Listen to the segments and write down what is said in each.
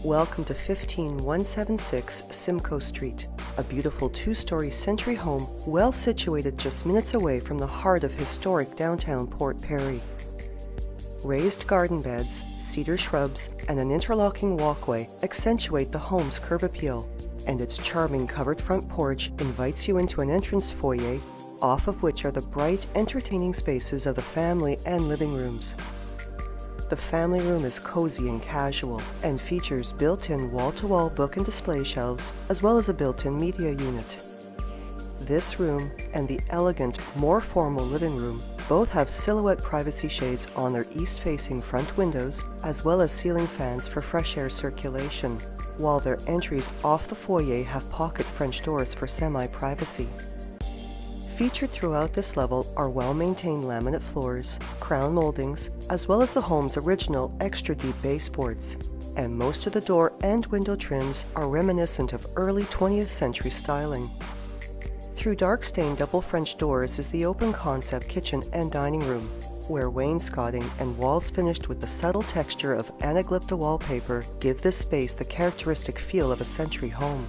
Welcome to 15176 Simcoe Street, a beautiful two-story century home well situated just minutes away from the heart of historic downtown Port Perry. Raised garden beds, cedar shrubs, and an interlocking walkway accentuate the home's curb appeal, and its charming covered front porch invites you into an entrance foyer, off of which are the bright, entertaining spaces of the family and living rooms. The family room is cozy and casual and features built-in wall-to-wall book and display shelves as well as a built-in media unit. This room and the elegant, more formal living room both have silhouette privacy shades on their east-facing front windows as well as ceiling fans for fresh air circulation, while their entries off the foyer have pocket French doors for semi-privacy. Featured throughout this level are well-maintained laminate floors, crown moldings, as well as the home's original extra-deep baseboards, and most of the door and window trims are reminiscent of early 20th century styling. Through dark-stained double French doors is the open-concept kitchen and dining room, where wainscoting and walls finished with the subtle texture of anaglypta wallpaper give this space the characteristic feel of a century home.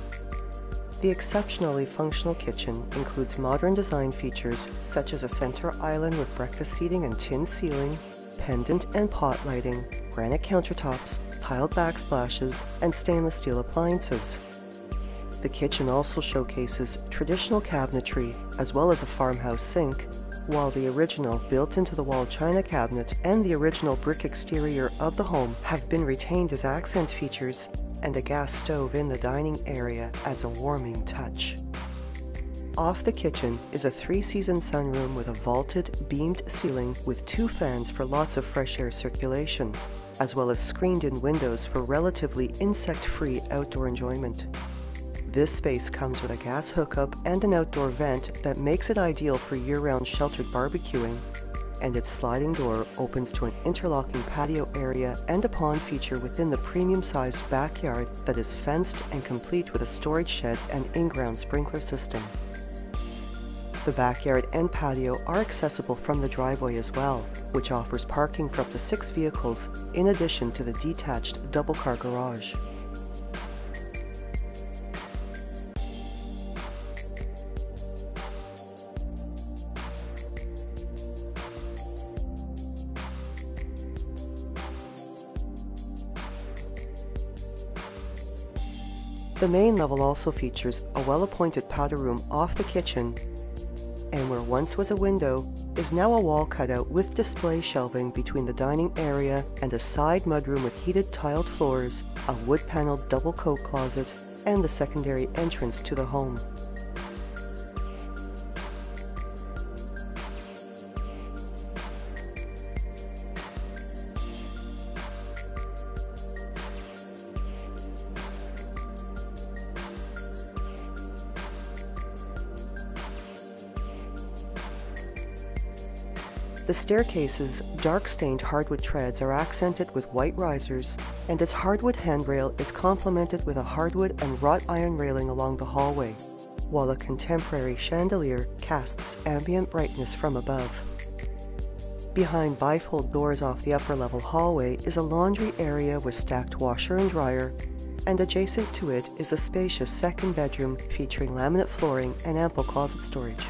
The exceptionally functional kitchen includes modern design features such as a center island with breakfast seating and tin ceiling, pendant and pot lighting, granite countertops, tiled backsplashes, and stainless steel appliances. The kitchen also showcases traditional cabinetry as well as a farmhouse sink, while the original built-into-the-wall china cabinet and the original brick exterior of the home have been retained as accent features, and a gas stove in the dining area adds a warming touch. Off the kitchen is a three-season sunroom with a vaulted, beamed ceiling with two fans for lots of fresh air circulation, as well as screened-in windows for relatively insect-free outdoor enjoyment. This space comes with a gas hookup and an outdoor vent that makes it ideal for year-round sheltered barbecuing, and its sliding door opens to an interlocking patio area and a pond feature within the premium-sized backyard that is fenced and complete with a storage shed and in-ground sprinkler system. The backyard and patio are accessible from the driveway as well, which offers parking for up to 6 vehicles in addition to the detached double-car garage. The main level also features a well-appointed powder room off the kitchen, and where once was a window is now a wall cutout with display shelving between the dining area and a side mudroom with heated tiled floors, a wood-paneled double coat closet, and the secondary entrance to the home. The staircase's dark-stained hardwood treads are accented with white risers, and its hardwood handrail is complemented with a hardwood and wrought iron railing along the hallway, while a contemporary chandelier casts ambient brightness from above. Behind bifold doors off the upper-level hallway is a laundry area with stacked washer and dryer, and adjacent to it is the spacious second bedroom featuring laminate flooring and ample closet storage.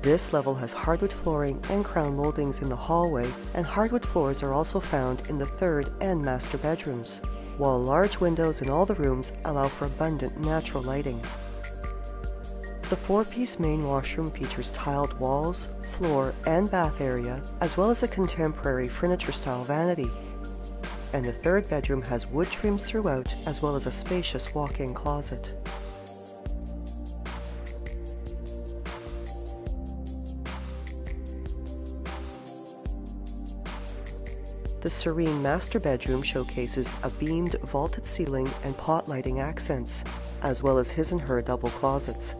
This level has hardwood flooring and crown moldings in the hallway, and hardwood floors are also found in the third and master bedrooms, while large windows in all the rooms allow for abundant natural lighting. The 4-piece main washroom features tiled walls, floor, and bath area, as well as a contemporary furniture-style vanity. And the third bedroom has wood trims throughout, as well as a spacious walk-in closet. The serene master bedroom showcases a beamed vaulted ceiling and pot lighting accents, as well as his and her double closets.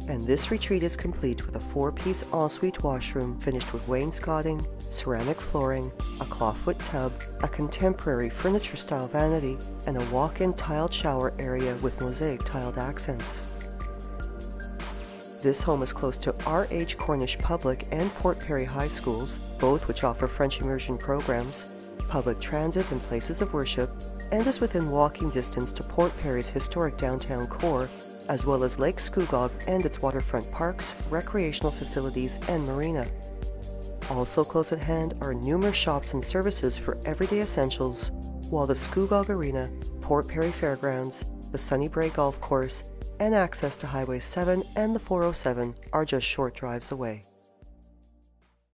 And this retreat is complete with a 4-piece ensuite washroom finished with wainscoting, ceramic flooring, a clawfoot tub, a contemporary furniture-style vanity, and a walk-in tiled shower area with mosaic tiled accents. This home is close to R.H. Cornish Public and Port Perry High Schools, both which offer French immersion programs, public transit and places of worship, and is within walking distance to Port Perry's historic downtown core, as well as Lake Scugog and its waterfront parks, recreational facilities, and marina. Also close at hand are numerous shops and services for everyday essentials, while the Scugog Arena, Port Perry Fairgrounds, the Sunny Brae Golf Course, and access to Highway 7 and the 407 are just short drives away.